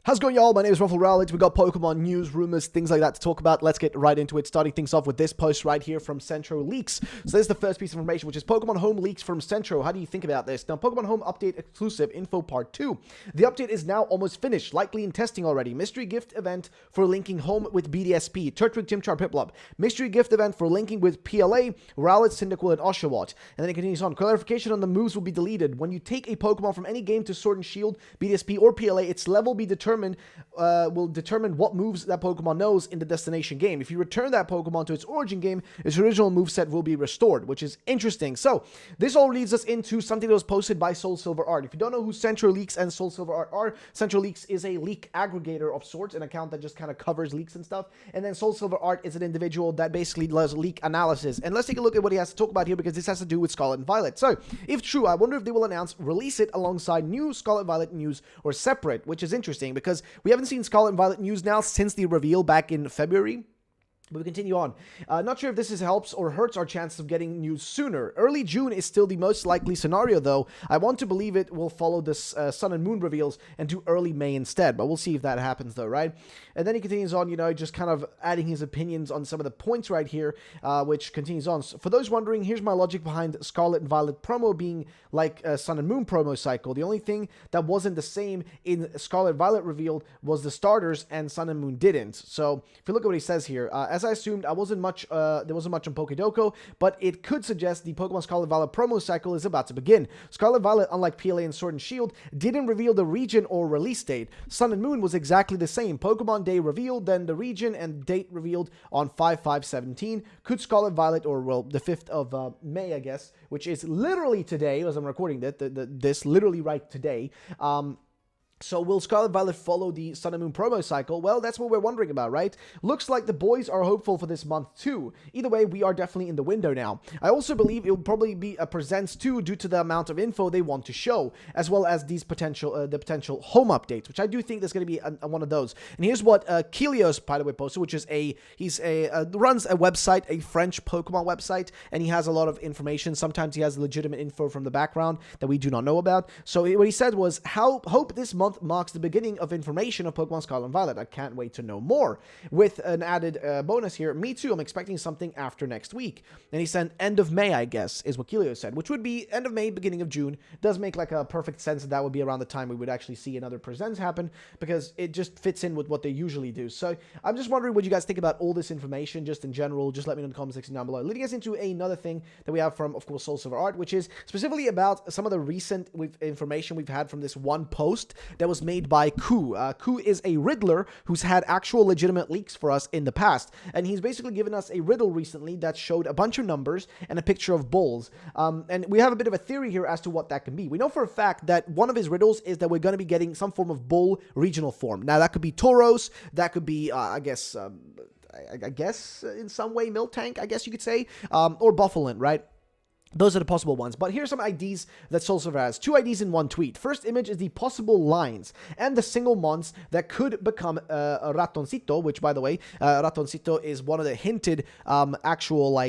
How's it going, y'all? My name is Ruffle. We got Pokemon news, rumors, things like that to talk about. Let's get right into it, starting things off with this post right here from Centro Leaks. So this is the first piece of information, which is Pokemon Home leaks from Centro. How do you think about this? Now, Pokemon Home update exclusive info part 2. The update is now almost finished, likely in testing already. Mystery gift event for linking Home with BDSP, Turtwig, Chimchar, Piplup. Mystery gift event for linking with PLA, Rowlet, Cyndaquil, and Oshawott. And then it continues on. Clarification on the moves will be deleted. When you take a Pokemon from any game to Sword and Shield, BDSP, or PLA, its level will be determined will determine what moves that Pokemon knows in the destination game. If you return that Pokemon to its origin game, its original moveset will be restored, which is interesting. So, this all leads us into something that was posted by Soul Silver Art. If you don't know who Centro Leaks and Soul Silver Art are, Centro Leaks is a leak aggregator of sorts, an account that just kind of covers leaks and stuff. And then Soul Silver Art is an individual that basically does leak analysis. And let's take a look at what he has to talk about here, because this has to do with Scarlet and Violet. So, if true, I wonder if they will release it alongside new Scarlet and Violet news or separate, which is interesting because we haven't seen Scarlet and Violet news now since the reveal back in February. But we continue on. Not sure if this helps or hurts our chances of getting news sooner. Early June is still the most likely scenario, though. I want to believe it will follow this Sun and Moon reveals and do early May instead. But we'll see if that happens, though, right? And then he continues on, just kind of adding his opinions on some of the points right here, which continues on. So for those wondering, here's my logic behind Scarlet and Violet promo being like a Sun and Moon promo cycle. The only thing that wasn't the same in Scarlet and Violet revealed was the starters, and Sun and Moon didn't. So if you look at what he says here, as I assumed, there wasn't much on Pokédoko, but it could suggest the Pokemon Scarlet Violet promo cycle is about to begin. Scarlet Violet, unlike PLA and Sword and Shield, didn't reveal the region or release date. Sun and Moon was exactly the same. Pokemon Day revealed, then the region and date revealed on 5/5/17. Could Scarlet Violet, or well, the 5th of May, I guess, which is literally today, as I'm recording this literally right today, so will Scarlet Violet follow the Sun and Moon promo cycle? Well, that's what we're wondering about, right? Looks like the boys are hopeful for this month too. Either way, we are definitely in the window now. I also believe it will probably be a presents too, due to the amount of info they want to show, as well as these potential home updates, which I do think there's going to be one of those. And here's what Kilios, by the way, posted, which is runs a website, a French Pokemon website, and he has a lot of information. Sometimes he has legitimate info from the background that we do not know about. So what he said was, hope this month marks the beginning of information of Pokemon Scarlet and Violet. I can't wait to know more. With an added bonus here, me too, I'm expecting something after next week. And he said end of May, I guess, is what Kilio said, which would be end of May, beginning of June. Does make like a perfect sense that would be around the time we would actually see another presents happen, because it just fits in with what they usually do. So I'm just wondering what you guys think about all this information, just in general. Just let me know in the comment section down below. Leading us into another thing that we have from, of course, Soul Silver Art, which is specifically about some of the recent information we've had from this one post that was made by Ku. Ku is a Riddler who's had actual legitimate leaks for us in the past, and he's basically given us a riddle recently that showed a bunch of numbers and a picture of bulls, and we have a bit of a theory here as to what that can be. We know for a fact that one of his riddles is that we're going to be getting some form of bull regional form. Now that could be Tauros, that could be I guess in some way Miltank, I guess you could say, or Buffalint, right? Those are the possible ones. But here's some IDs that Soul Silver has. 2 IDs in one tweet. First image is the possible lines and the single mons that could become a Ratoncito, which, by the way, Ratoncito is one of the hinted actual,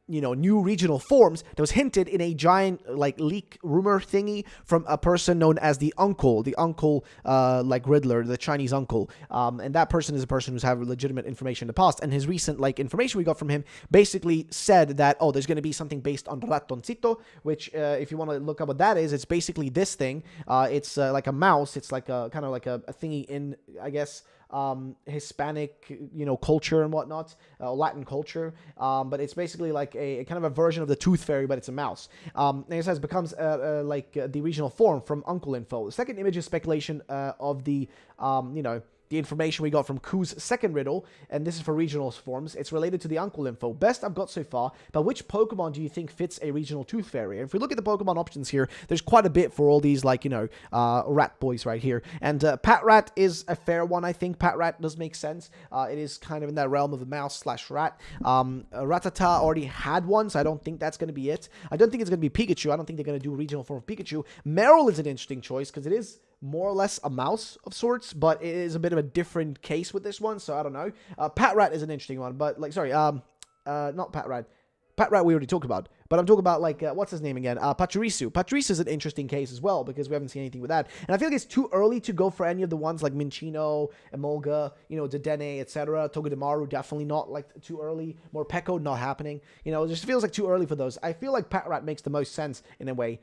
new regional forms that was hinted in a giant leak rumor thingy from a person known as the uncle Riddler, the Chinese uncle, and that person is a person who's had legitimate information in the past, and his recent information we got from him basically said that, oh, there's going to be something based on Ratoncito, which if you want to look up what that is, it's basically this thing. It's like a mouse. It's like a kind of like a thingy in, I guess, Hispanic, culture and whatnot, Latin culture, but it's basically like a kind of a version of the Tooth Fairy, but it's a mouse. And it says becomes the regional form from Uncle Info. The second image is speculation of the the information we got from Ku's second riddle, and this is for regional forms. It's related to the Uncle Info. Best I've got so far, but which Pokemon do you think fits a regional Tooth Fairy? And if we look at the Pokemon options here, there's quite a bit for all these, rat boys right here. And Patrat is a fair one, I think. Patrat does make sense. It is kind of in that realm of a mouse/rat. Rattata already had one, so I don't think that's going to be it. I don't think it's going to be Pikachu. I don't think they're going to do a regional form of Pikachu. Marill is an interesting choice, because it is more or less a mouse of sorts, but it is a bit of a different case with this one, so I don't know. Patrat is an interesting one, but not Patrat. Patrat we already talked about. But I'm talking about, like, what's his name again? Pachirisu. Pachirisu is an interesting case as well, because we haven't seen anything with that. And I feel like it's too early to go for any of the ones like Minchino, Emolga, Dedenne, etc. Togedemaru, definitely not, like, too early. Morpeko, not happening. It just feels like too early for those. I feel like Patrat makes the most sense in a way.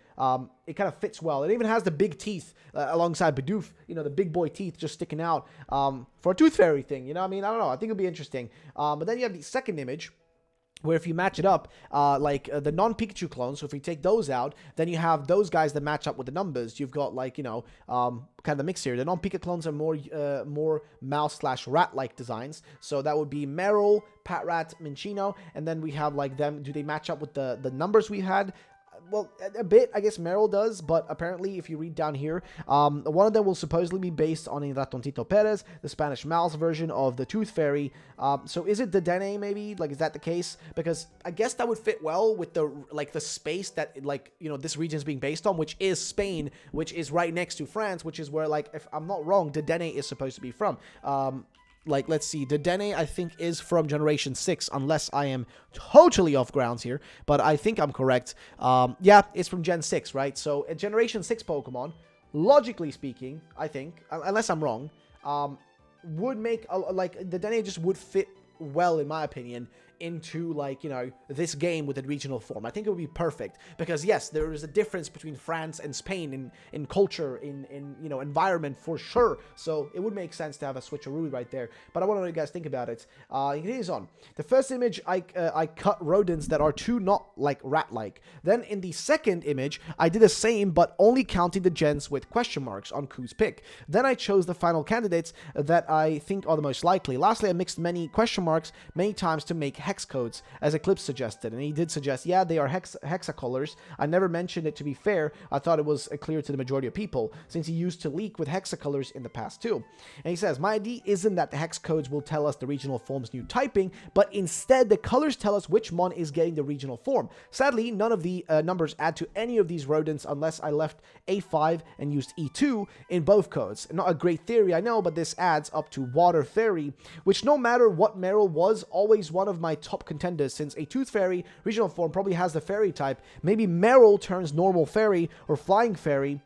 It kind of fits well. It even has the big teeth alongside Bidoof, the big boy teeth just sticking out for a Tooth Fairy thing. I don't know. I think it'll be interesting. But then you have the second image, where if you match it up, the non-Pikachu clones, so if we take those out, then you have those guys that match up with the numbers. You've got, kind of the mix here. The non-Pika clones are more mouse/rat-like designs. So that would be Marill, Patrat, Minchino, and then we have, them. Do they match up with the numbers we had? Well, a bit, I guess Marill does, but apparently, if you read down here, one of them will supposedly be based on a Ratoncito Perez, the Spanish mouse version of the Tooth Fairy. So is it the Dedenne, maybe? Is that the case? Because I guess that would fit well with the space that, this region is being based on, which is Spain, which is right next to France, which is where, if I'm not wrong, Dedenne is supposed to be from. Let's see, Dedenne, I think, is from Generation 6, unless I am totally off grounds here, but I think I'm correct. Yeah, it's from Gen 6, right? So, a Generation 6 Pokemon, logically speaking, I think, unless I'm wrong, would make, Dedenne just would fit well, in my opinion, into, this game with a regional form. I think it would be perfect, because yes, there is a difference between France and Spain in culture, in environment, for sure, so it would make sense to have a switcheroo right there. But I want to know what you guys think about it. It continues on. The first image, I cut rodents that are too not rat-like. Then in the second image, I did the same, but only counting the gens with question marks on Ku's pick. Then I chose the final candidates that I think are the most likely. Lastly, I mixed many question marks many times to make hex codes, as Eclipse suggested, and he did suggest, yeah, they are hexacolors. I never mentioned it, to be fair. I thought it was clear to the majority of people, since he used to leak with hexacolors in the past too. And he says, my idea isn't that the hex codes will tell us the regional form's new typing, but instead the colors tell us which mon is getting the regional form. Sadly, none of the numbers add to any of these rodents unless I left A5 and used E2 in both codes. Not a great theory, I know, but this adds up to Water Fairy, which, no matter what Marill was, always one of my top contenders, since a Tooth Fairy regional form probably has the Fairy type. Maybe Marill turns normal Fairy or Flying Fairy.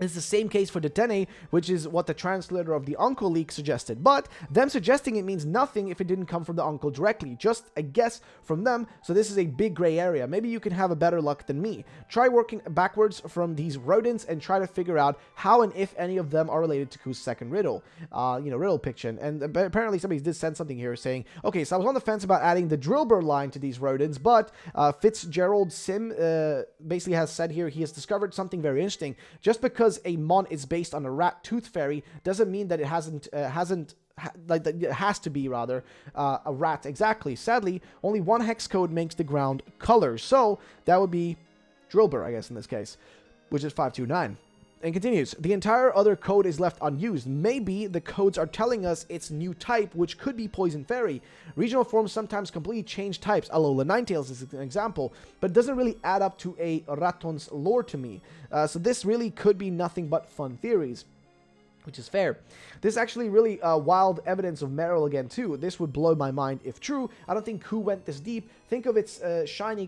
It's the same case for Dedenne, which is what the translator of the Uncle leak suggested. But them suggesting it means nothing if it didn't come from the Uncle directly. Just a guess from them, so this is a big gray area. Maybe you can have a better luck than me. Try working backwards from these rodents and try to figure out how and if any of them are related to Ku's second riddle. Riddle picture. And apparently somebody did send something here saying, okay, so I was on the fence about adding the Drillbur line to these rodents, but Fitzgerald Sim basically has said here he has discovered something very interesting. Just because a mon is based on a rat Tooth Fairy doesn't mean that it it has to be, rather, a rat exactly. Sadly, only one hex code makes the ground color, so that would be Drillbur, I guess, in this case, which is 529. And continues, the entire other code is left unused. Maybe the codes are telling us its new type, which could be Poison Fairy. Regional forms sometimes completely change types. Alola Ninetales is an example, but it doesn't really add up to a Raton's lore to me. So this really could be nothing but fun theories, which is fair. This is actually really wild evidence of Marill again too. This would blow my mind if true. I don't think Ku went this deep. Think of its shiny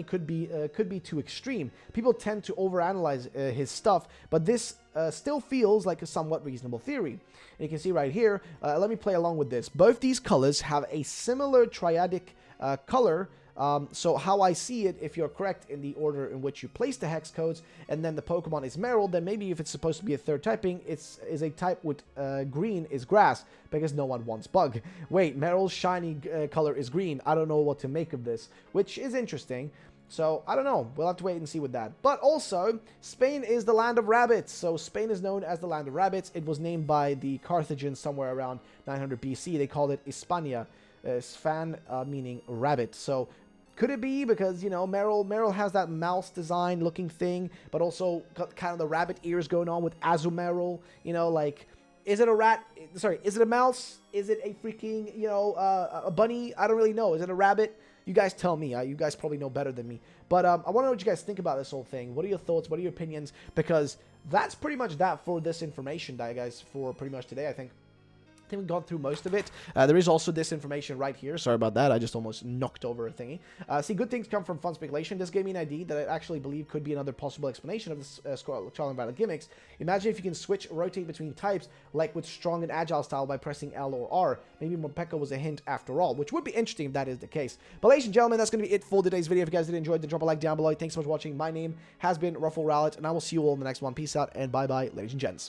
could be too extreme. People tend to overanalyze his stuff, but this still feels like a somewhat reasonable theory. And you can see right here, let me play along with this. Both these colors have a similar triadic color. So how I see it, if you're correct in the order in which you place the hex codes, and then the Pokemon is Marill, then maybe if it's supposed to be a third typing, is a type with green is grass, because no one wants bug. Wait, Marill's shiny color is green. I don't know what to make of this, which is interesting. So, I don't know. We'll have to wait and see with that. But also, Spain is the land of rabbits. So, Spain is known as the land of rabbits. It was named by the Carthagins somewhere around 900 BC. They called it Hispania. Span meaning rabbit. So, could it be because, Marill has that mouse design looking thing, but also got kind of the rabbit ears going on with Azumarill, is it a rat? Sorry, is it a mouse? Is it a freaking, a bunny? I don't really know. Is it a rabbit? You guys tell me. You guys probably know better than me. But I want to know what you guys think about this whole thing. What are your thoughts? What are your opinions? Because that's pretty much that for this information, guys, for pretty much today, I think. I think we've gone through most of it. There is also this information right here. Sorry about that. I just almost knocked over a thingy. See, good things come from fun speculation. This gave me an idea that I actually believe could be another possible explanation of the Scarlet and Violet gimmicks. Imagine if you can switch, rotate between types, like with strong and agile style by pressing L or R. Maybe Morpeko was a hint after all, which would be interesting if that is the case. But ladies and gentlemen, that's going to be it for today's video. If you guys did enjoy, then drop a like down below. Thanks so much for watching. My name has been Ruffle Rowlet, and I will see you all in the next one. Peace out, and bye-bye, ladies and gents.